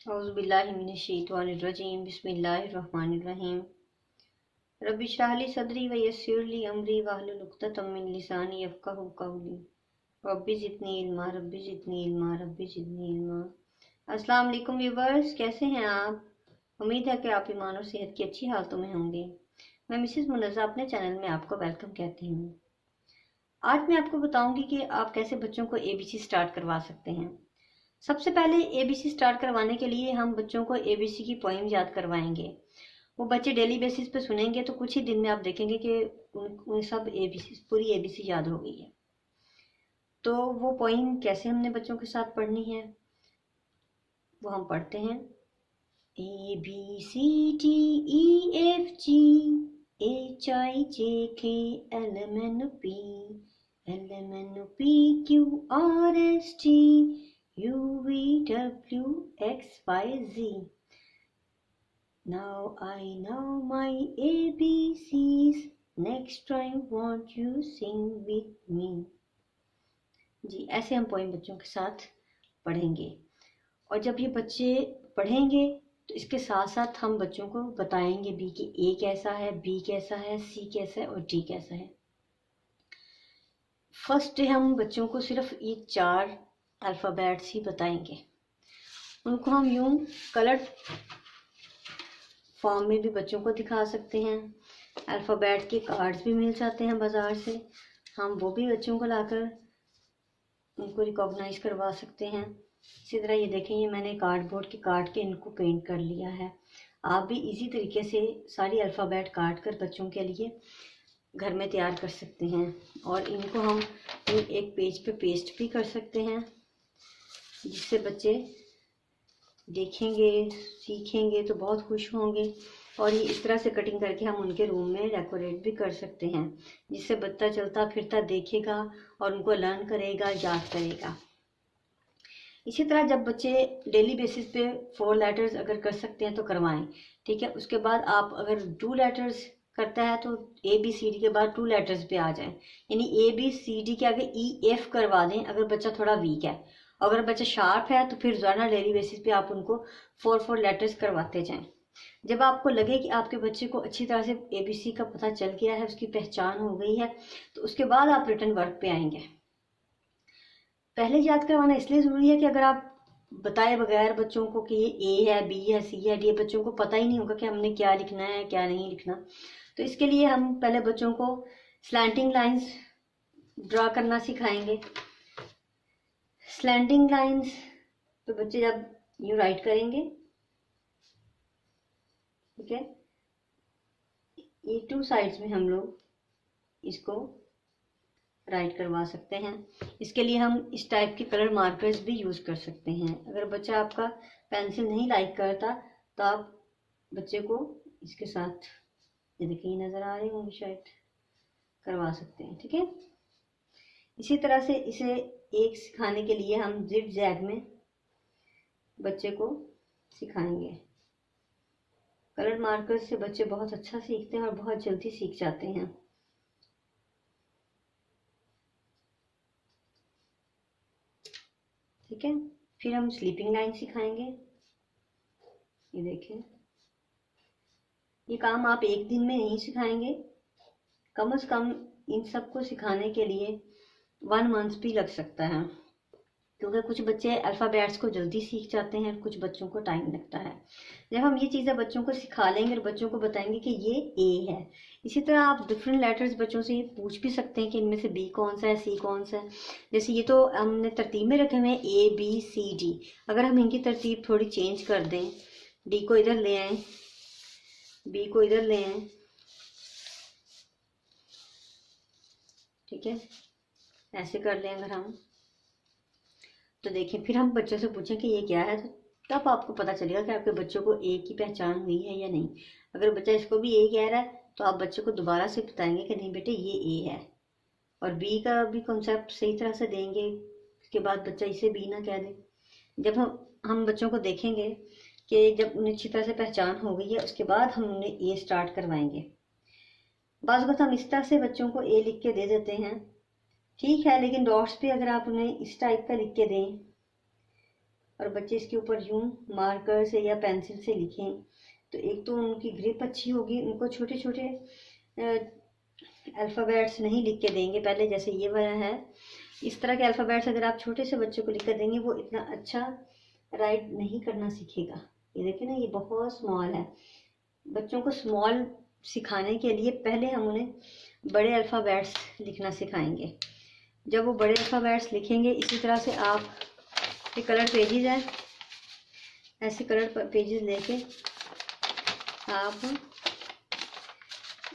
औज़ुबिल्लाहिमिनश्शैतानिर्रजीम बिस्मिल्लाहिर्रहमानिर्रहीम रब्बि इश्रह ली सदरी व यस्सिर ली अमरी वहलुल उक़्दतम मिन लिसानी यफ़क़हू क़ौली रब्बि ज़िदनी इल्मा रब्बि ज़िदनी इल्मा रब्बि ज़िदनी इल्मा। अस्सलाम वालेकुम व्यूअर्स, कैसे हैं आप? उम्मीद है कि आप ईमान और सेहत की अच्छी हालतों में होंगे। मैं मिसेस मुनज़्ज़ा अपने चैनल में आपको वेलकम कहती हूँ। आज मैं आपको बताऊंगी कि आप कैसे बच्चों को ABC स्टार्ट करवा सकते हैं। सबसे पहले ABC स्टार्ट करवाने के लिए हम बच्चों को ABC की पोइम याद करवाएंगे। वो बच्चे डेली बेसिस पे सुनेंगे तो कुछ ही दिन में आप देखेंगे कि उन सब ABC पूरी ABC याद हो गई है। तो वो पोइम कैसे हमने बच्चों के साथ पढ़नी है वो हम पढ़ते हैं। ABCDEFG HIJK LMNOP LMNOPQRST UVWXYZ. Now I know my ABCs. Next time won't you sing with me? जी, ऐसे हम पोइम बच्चों के साथ पढ़ेंगे। और जब ये बच्चे पढ़ेंगे तो इसके साथ साथ हम बच्चों को बताएंगे भी कि A कैसा है, B कैसा है, C कैसा है और D कैसा है। फर्स्ट डे हम बच्चों को सिर्फ ये 4 अल्फ़ाबेट्स ही बताएंगे। उनको हम यूं कलर्ड फॉर्म में भी बच्चों को दिखा सकते हैं। अल्फ़ाबेट के कार्ड्स भी मिल जाते हैं बाज़ार से, हम वो भी बच्चों को लाकर उनको रिकॉग्नाइज करवा सकते हैं। इसी तरह ये देखें, ये मैंने कार्डबोर्ड के काट के इनको पेंट कर लिया है। आप भी इसी तरीके से सारी अल्फ़ाबेट काट कर बच्चों के लिए घर में तैयार कर सकते हैं और इनको हम एक पेज पे पेस्ट भी कर सकते हैं, जिससे बच्चे देखेंगे सीखेंगे तो बहुत खुश होंगे। और ये इस तरह से कटिंग करके हम उनके रूम में डेकोरेट भी कर सकते हैं, जिससे बच्चा चलता फिरता देखेगा और उनको लर्न करेगा, याद करेगा। इसी तरह जब बच्चे डेली बेसिस पे 4 लेटर्स अगर कर सकते हैं तो करवाएं, ठीक है। उसके बाद आप अगर 2 लेटर्स करता है तो ABCD के बाद 2 लेटर्स पे आ जाएं, यानी ABCD के आगे EF करवा दें अगर बच्चा थोड़ा वीक है। अगर बच्चा शार्प है तो फिर रोजाना डेली बेसिस पे आप उनको 4 लेटर्स करवाते जाएं। जब आपको लगे कि आपके बच्चे को अच्छी तरह से ABC का पता चल गया है, उसकी पहचान हो गई है, तो उसके बाद आप रिटन वर्क पे आएंगे। पहले याद करवाना इसलिए ज़रूरी है कि अगर आप बताए बगैर बच्चों को कि ये A है, B है, C है, D है, बच्चों को पता ही नहीं होगा कि हमने क्या लिखना है क्या नहीं लिखना। तो इसके लिए हम पहले बच्चों को स्लैंटिंग लाइंस ड्रा करना सिखाएंगे। स्लैंटिंग लाइंस तो बच्चे जब यूँ राइट करेंगे, ठीक है, ये 2 साइड्स में हम लोग इसको राइट करवा सकते हैं। इसके लिए हम इस टाइप के कलर मार्कर्स भी यूज़ कर सकते हैं। अगर बच्चा आपका पेंसिल नहीं लाइक करता तो आप बच्चे को इसके साथ, ये देखिए नज़र आ रही होंगी शायद, करवा सकते हैं, ठीक है। इसी तरह से इसे एक सिखाने के लिए हम जिग जैग में बच्चे को सिखाएंगे। कलर मार्कर से बच्चे बहुत अच्छा सीखते हैं और बहुत जल्दी सीख जाते हैं। ठीक है, फिर हम स्लीपिंग लाइन सिखाएंगे। ये देखें, ये काम आप एक दिन में नहीं सिखाएंगे, कम से कम इन सबको सिखाने के लिए 1 मंथ भी लग सकता है, क्योंकि कुछ बच्चे अल्फ़ाबेट्स को जल्दी सीख जाते हैं, कुछ बच्चों को टाइम लगता है। जब हम ये चीज़ें बच्चों को सिखा लेंगे और बच्चों को बताएंगे कि ये A है, इसी तरह आप डिफरेंट लेटर्स बच्चों से ये पूछ भी सकते हैं कि इनमें से B कौन सा है, C कौन सा है। जैसे ये तो हमने तरतीब में रखे हुए हैं ABCD, अगर हम इनकी तरतीब थोड़ी चेंज कर दें, D को इधर ले आएँ, B को इधर ले आएँ, ठीक है, ऐसे कर लें अगर हम, तो देखिए फिर हम बच्चों से पूछें कि ये क्या है, तो तब आपको पता चलेगा कि आपके बच्चों को A की पहचान हुई है या नहीं। अगर बच्चा इसको भी A कह रहा है तो आप बच्चे को दोबारा से बताएंगे कि नहीं बेटे ये A है, और B का भी कॉन्सेप्ट सही तरह से देंगे। उसके बाद बच्चा इसे B ना कह दे। जब हम बच्चों को देखेंगे कि जब उन्हें अच्छी तरह से पहचान हो गई है, उसके बाद हम उन्हें A स्टार्ट करवाएंगे। बाज़ वक़्त हम इस तरह से बच्चों को A लिख के दे देते हैं, ठीक है, लेकिन डॉट्स पे अगर आप उन्हें इस टाइप का लिख के दें और बच्चे इसके ऊपर यूं मार्कर से या पेंसिल से लिखें तो एक तो उनकी ग्रिप अच्छी होगी, उनको छोटे छोटे अल्फ़ाबेट्स नहीं लिख के देंगे पहले जैसे ये वाला है। इस तरह के अल्फ़ाबेट्स अगर आप छोटे से बच्चों को लिख कर देंगे वो इतना अच्छा राइट नहीं करना सीखेगा। ये देखिए ना, ये बहुत स्मॉल है। बच्चों को स्मॉल सिखाने के लिए पहले हम उन्हें बड़े अल्फ़ाबेट्स लिखना सिखाएंगे। जब वो बड़े अल्फ़ाबेट्स लिखेंगे, इसी तरह से आप ये कलर पेजेस हैं, ऐसे कलर पेजेस लेके आप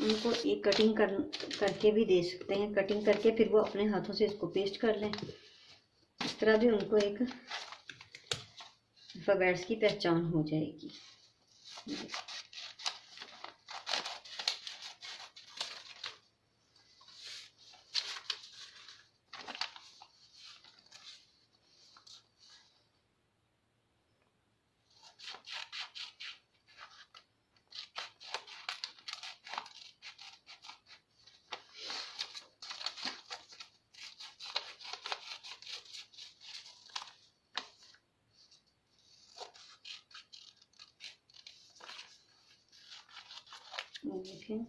उनको एक कटिंग करके भी दे सकते हैं। कटिंग करके फिर वो अपने हाथों से इसको पेस्ट कर लें। इस तरह भी उनको एक अल्फ़ाबेट्स की पहचान हो जाएगी। देखें,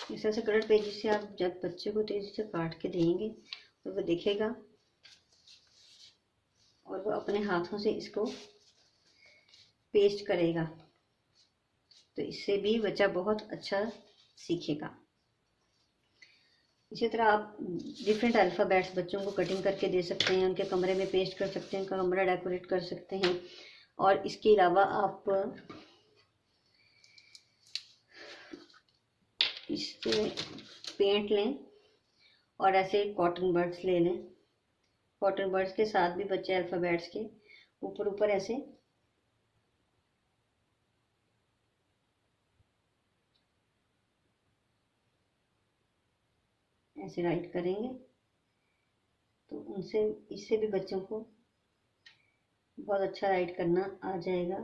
इस तरह से कलर पेजेस से आप जब बच्चे को तेजी से काट के देंगे तो वो देखेगा और वो अपने हाथों से इसको पेस्ट करेगा, तो इससे भी बच्चा बहुत अच्छा सीखेगा। इसी तरह आप डिफरेंट अल्फ़ाबेट्स बच्चों को कटिंग करके दे सकते हैं, उनके कमरे में पेस्ट कर सकते हैं, कमरा डेकोरेट कर सकते हैं। और इसके अलावा आप इससे पेंट लें और ऐसे कॉटन बर्ड्स ले लें। कॉटन बर्ड्स के साथ भी बच्चे अल्फ़ाबेट्स के ऊपर ऊपर ऐसे राइट करेंगे तो उनसे इससे भी बच्चों को बहुत अच्छा राइट करना आ जाएगा।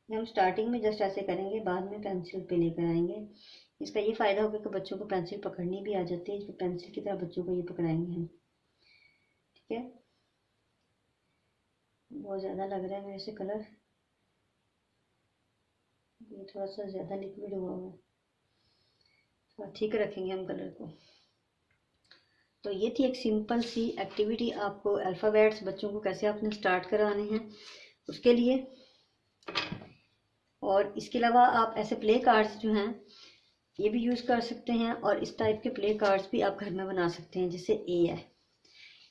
हम स्टार्टिंग में जस्ट ऐसे करेंगे, बाद में पेंसिल पे लेकर आएंगे। इसका ये फ़ायदा होगा कि बच्चों को पेंसिल पकड़नी भी आ जाती है, पेंसिल की तरह बच्चों को ये पकड़ाएंगे हम। ठीक है, बहुत ज़्यादा लग रहा है मेरे से कलर, ये थोड़ा सा ज़्यादा लिक्विड हुआ है, थोड़ा ठीक रखेंगे हम कलर को। तो ये थी एक सिंपल सी एक्टिविटी, आपको अल्फ़ाबेट्स बच्चों को कैसे आपने स्टार्ट कराने हैं उसके लिए। और इसके अलावा आप ऐसे प्ले कार्ड्स जो हैं ये भी यूज़ कर सकते हैं, और इस टाइप के प्ले कार्ड्स भी आप घर में बना सकते हैं। जैसे ए है,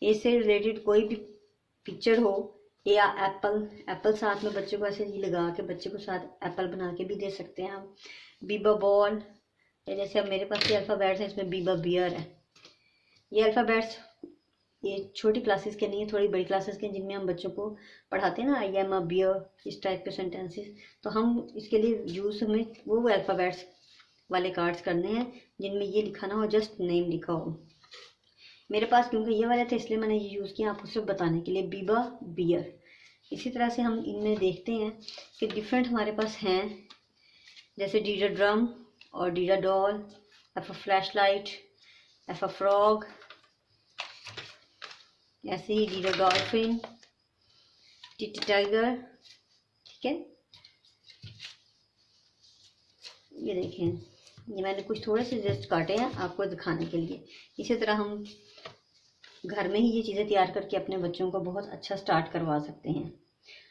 ए से रिलेटेड कोई भी पिक्चर हो, ए या एप्पल साथ में बच्चे को ऐसे लगा के बच्चे को साथ एप्पल बना के भी दे सकते हैं हम। बीबा बॉल, या जैसे अब मेरे पास ये अल्फ़ाबेट्स हैं, इसमें बीबा बियर है। ये अल्फ़ाबेट्स ये छोटी क्लासेस के नहीं है, थोड़ी बड़ी क्लासेस के, जिनमें हम बच्चों को पढ़ाते हैं ना, आई एम अ बियर, इस टाइप के सेंटेंसेस। तो हम इसके लिए यूज़ हमें वो अल्फ़ाबेट्स वाले कार्ड्स करने हैं जिनमें ये लिखा ना हो, जस्ट नेम लिखा हो। मेरे पास क्योंकि ये वाले थे इसलिए मैंने ये यूज़ किया आपको सिर्फ बताने के लिए, बीबा बियर। इसी तरह से हम इनमें देखते हैं कि डिफरेंट हमारे पास हैं, जैसे डीडा ड्रम और डीडा doll, F a flash light, F a frog, ऐसे ही डीडा डॉल्फिन, टिटी टाइगर। ठीक है, ये देखें, ये मैंने कुछ थोड़े से जस्ट काटे हैं आपको दिखाने के लिए। इसी तरह हम घर में ही ये चीज़ें तैयार करके अपने बच्चों को बहुत अच्छा स्टार्ट करवा सकते हैं।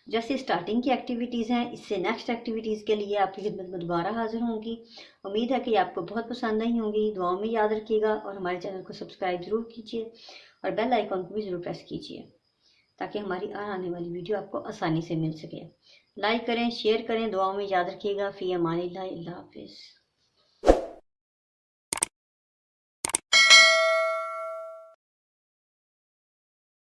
जैसे स्टार्टिंग की एक्टिविटीज़ हैं, इससे नेक्स्ट एक्टिविटीज़ के लिए आपकी खिदमत में दोबारा हाजिर होंगी। उम्मीद है कि आपको बहुत पसंद आई होंगी। दुआओं में याद रखिएगा और हमारे चैनल को सब्सक्राइब ज़रूर कीजिए और बेल आइकॉन को भी ज़रूर प्रेस कीजिए ताकि हमारी आने वाली वीडियो आपको आसानी से मिल सके। लाइक करें, शेयर करें, दुआओं में याद रखिएगा। फ़ी अमानिल्लाह, अल्लाह हाफ़िज़।